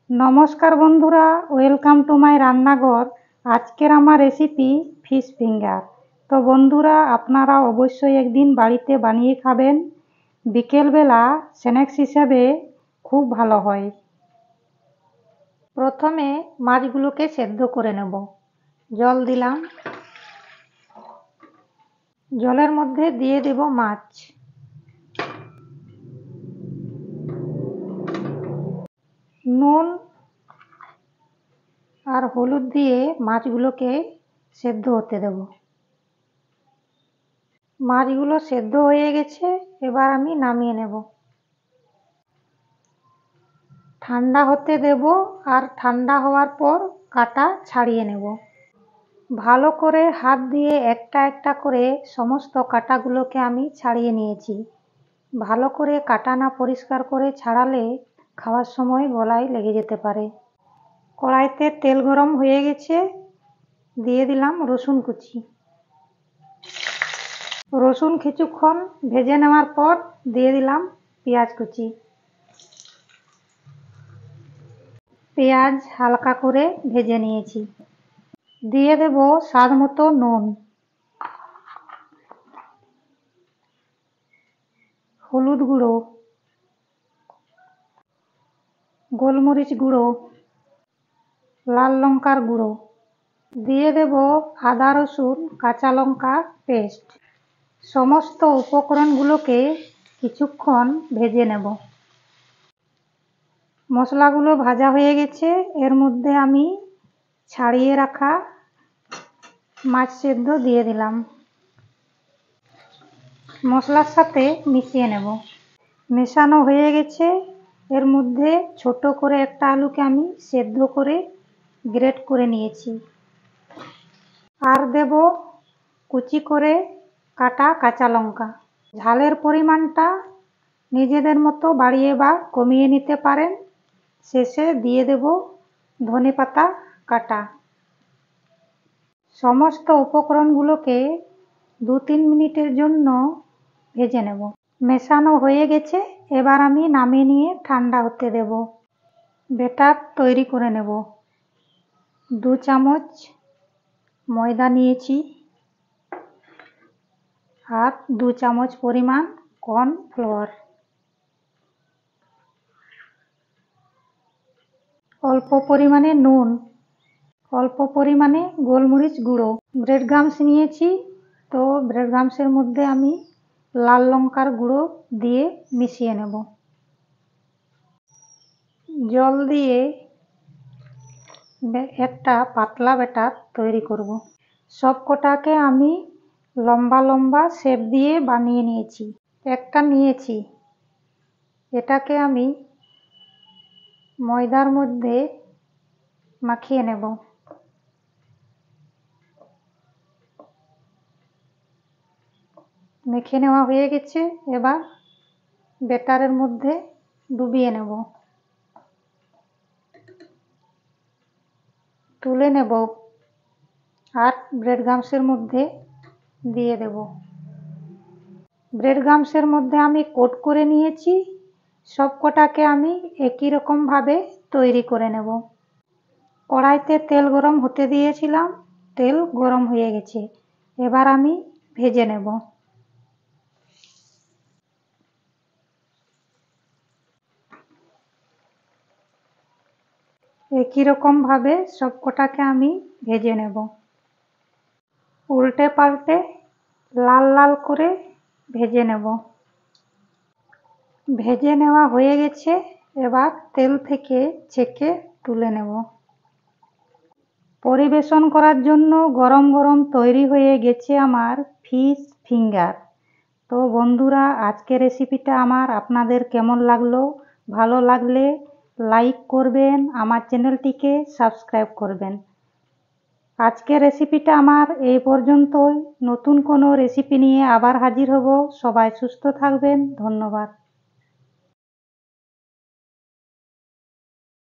নমস্কার বন্ধুরা, welcome to my রান্নাঘর। আজকের আমার রেসিপি ফিশ ফিঙ্গার। তো বন্ধুরা, আপনারা অবশ্যই একদিন বাড়িতে বানিয়ে খাবেন। বিকেলবেলা স্ন্যাক্স হিসাবে খুব ভালো হয়। প্রথমে মাছগুলোকে সেদ্ধ করে নেব। জল দিলাম, জলের মধ্যে দিয়ে দেব মাছ। নুন আর হলুদ দিয়ে মাছগুলোকে সেদ্ধ হতে দেব। মাছগুলো সেদ্ধ হয়ে গেছে, এবার আমি নামিয়ে নেব। ঠান্ডা হতে দেব, আর ঠান্ডা হওয়ার পর কাটা ছাড়িয়ে নেব। ভালো করে হাত দিয়ে একটা একটা করে সমস্ত কাটাগুলোকে আমি ছাড়িয়ে নিয়েছি। ভালো করে কাটা না পরিষ্কার করে ছাড়ালে খাওয়ার সময় গলায় লেগে যেতে পারে। কড়াইতে তেল গরম হয়ে গেছে, দিয়ে দিলাম রসুন কুচি। রসুন কিছুক্ষণ ভেজে নেওয়ার পর দিয়ে দিলাম পেঁয়াজ কুচি। পেঁয়াজ হালকা করে ভেজে নিয়েছি। দিয়ে দেব স্বাদ মতো নুন, হলুদ গুঁড়ো, গোলমরিচ গুঁড়ো, লাল লঙ্কার গুঁড়ো। দিয়ে দেব আদা রসুন কাঁচা লঙ্কা পেস্ট। সমস্ত উপকরণগুলোকে কিছুক্ষণ ভেজে নেব। মশলাগুলো ভাজা হয়ে গেছে, এর মধ্যে আমি ছাড়িয়ে রাখা মাছ সেদ্ধ দিয়ে দিলাম। মশলার সাথে মিশিয়ে নেব। মেশানো হয়ে গেছে, এর মধ্যে ছোট করে একটা আলুকে আমি সেদ্ধ করে গ্রেট করে নিয়েছি। আর দেব কুচি করে কাটা কাঁচা লঙ্কা। ঝালের পরিমাণটা নিজেদের মতো বাড়িয়ে বা কমিয়ে নিতে পারেন। শেষে দিয়ে দেব ধনেপাতা কাটা। সমস্ত উপকরণগুলোকে 2-3 মিনিটের জন্য ভেজে নেব। মেশানো হয়ে গেছে, এবার আমি নামিয়ে নিয়ে ঠান্ডা হতে দেব। ব্যাটার তৈরি করে নেব। 2 চামচ ময়দা নিয়েছি, আর 2 চামচ পরিমাণ কর্নফ্লাওয়ার। অল্প পরিমাণে নুন, অল্প পরিমাণে গোলমরিচ গুঁড়ো। ব্রেড ক্রাম্বস নিয়েছি, তো ব্রেড ক্রাম্বসের মধ্যে আমি লাল লঙ্কার গুঁড়ো দিয়ে মিশিয়ে নেব। জল দিয়ে একটা পাতলা ব্যাটার তৈরি করব। সব কটাকে আমি লম্বা লম্বা শেপ দিয়ে বানিয়ে নিয়েছি। একটা নিয়েছি, এটাকে আমি ময়দার মধ্যে মাখিয়ে নেব। মেখে নেওয়া হয়ে গেছে, এবার ব্যাটারের মধ্যে ডুবিয়ে নেব। তুলে নেব আর ব্রেড ক্রাম্বসের মধ্যে দিয়ে দেব। ব্রেড ক্রাম্বসের মধ্যে আমি কোট করে নিয়েছি। সব কটাকে আমি একই রকমভাবে তৈরি করে নেব। কড়াইতে তেল গরম হতে দিয়েছিলাম, তেল গরম হয়ে গেছে, এবার আমি ভেজে নেব। একই রকমভাবে সব কটাকে আমি ভেজে নেব। উল্টে পাল্টে লাল লাল করে ভেজে নেব। ভেজে নেওয়া হয়ে গেছে, এবার তেল থেকে ছেঁকে তুলে নেব। পরিবেশন করার জন্য গরম গরম তৈরি হয়ে গেছে আমার ফিশ ফিঙ্গার। তো বন্ধুরা, আজকের রেসিপিটা আপনাদের কেমন লাগলো? ভালো লাগলে লাইক করবেন, আমার চ্যানেলটিকে সাবস্ক্রাইব করবেন। আজকের রেসিপিটা আমার এই পর্যন্তই। নতুন কোনো রেসিপি নিয়ে আবার হাজির হব। সবাই সুস্থ থাকবেন। ধন্যবাদ।